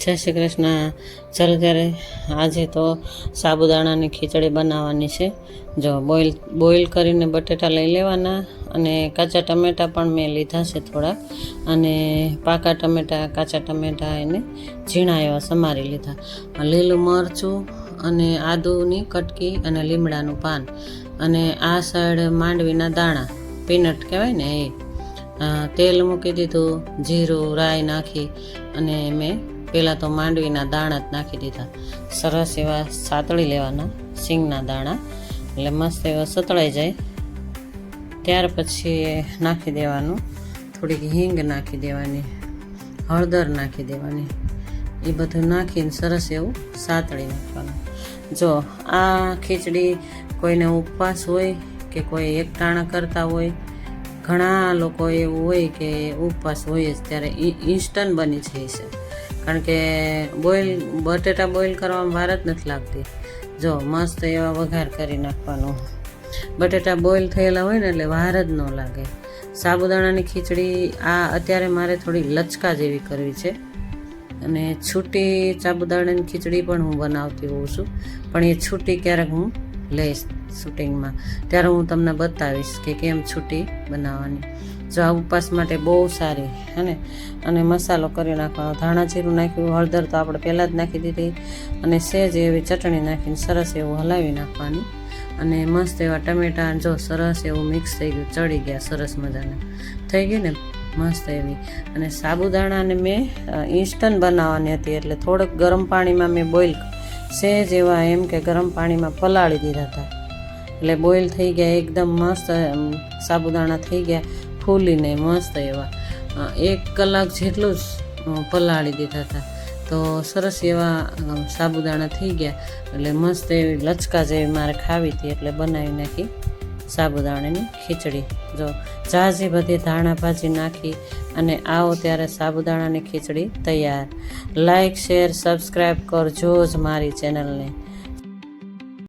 જય શ્રી કૃષ્ણ. ચાલો ત્યારે આજે તો સાબુદાણાની ખીચડી બનાવવાની છે. જો બોઇલ કરીને બટેટા લઈ લેવાના, અને કાચા ટમેટાં પણ મેં લીધા છે થોડાક, અને પાકા ટમેટાં, કાચા ટમેટાં એને ઝીણા એવા સમારી લીધા, લીલું મરચું અને આદુની કટકી અને લીમડાનું પાન, અને આ સાઈડ માંડવીના દાણા, પીનટ કહેવાય ને એ. તેલ મૂકી દીધું, જીરું રાઈ નાખી, અને મેં પહેલાં તો માંડવીના દાણા જ નાખી દીધા. સરસ એવા સાતળી લેવાના સિંગના દાણા, એટલે મસ્ત એવા સતળાઈ જાય. ત્યાર પછી નાખી દેવાનું થોડીક હિંગ નાખી દેવાની, હળદર નાખી દેવાની, એ બધું નાખીને સરસ એવું સાતળી નાખવાનું. જો આ ખીચડી કોઈને ઉપવાસ હોય કે કોઈ એકટાણા કરતા હોય, ઘણા લોકો એવું હોય કે ઉપવાસ હોય જ ત્યારે ઇન્સ્ટન્ટ બની જાય છે, કારણ કે બટેટા બોઇલ કરવામાં વાર જ નથી લાગતી. જો મસ્ત એવા વઘાર કરી નાખવાનું. બટેટા બોઇલ થયેલા હોય ને એટલે વાર જ ન લાગે. સાબુદાણાની ખીચડી આ અત્યારે મારે થોડી લચકા જેવી કરવી છે, અને છૂટી સાબુદાણાની ખીચડી પણ હું બનાવતી હોઉં છું, પણ એ છૂટી ક્યારેક હું લઈશ શૂટિંગમાં, ત્યારે હું તમને બતાવીશ કે કેમ છૂટી બનાવવાની. જો આ ઉપવાસ માટે બહુ સારી, અને મસાલો કરી નાખવાનો. ધાણા જીરું નાખ્યું, હળદર તો આપણે પહેલાં જ નાખી દીધી, અને સહેજ એવી ચટણી નાખીને સરસ એવું હલાવી નાખવાની. અને મસ્ત એવા ટમેટાં જો સરસ એવું મિક્સ થઈ ગયું, ચડી ગયા સરસ મજાના થઈ ગઈ ને મસ્ત એવી. અને સાબુદાણાને મેં ઇન્સ્ટન્ટ બનાવવાની હતી, એટલે થોડુંક ગરમ પાણીમાં મેં બોઇલ સહેજ એવા એમ કે ગરમ પાણીમાં પલાળી દીધા હતા, એટલે બોઇલ થઈ ગયા એકદમ મસ્ત. સાબુદાણા થઈ ગયા ફૂલીને મસ્ત એવા, 1 કલાક જેટલું જ પલાળી દીધા હતા, તો સરસ એવા સાબુદાણા થઈ ગયા. એટલે મસ્ત એવી લચકા જેવી મારે ખાવી હતી, એટલે બનાવી નાખી સાબુદાણાની ખીચડી. જો ઝાઝી બધી ધાણા ભાજી નાખી અને આવો ત્યારે સાબુદાણાની ખીચડી તૈયાર. લાઈક, શેર, સબસ્ક્રાઈબ કરજો જ મારી ચેનલને.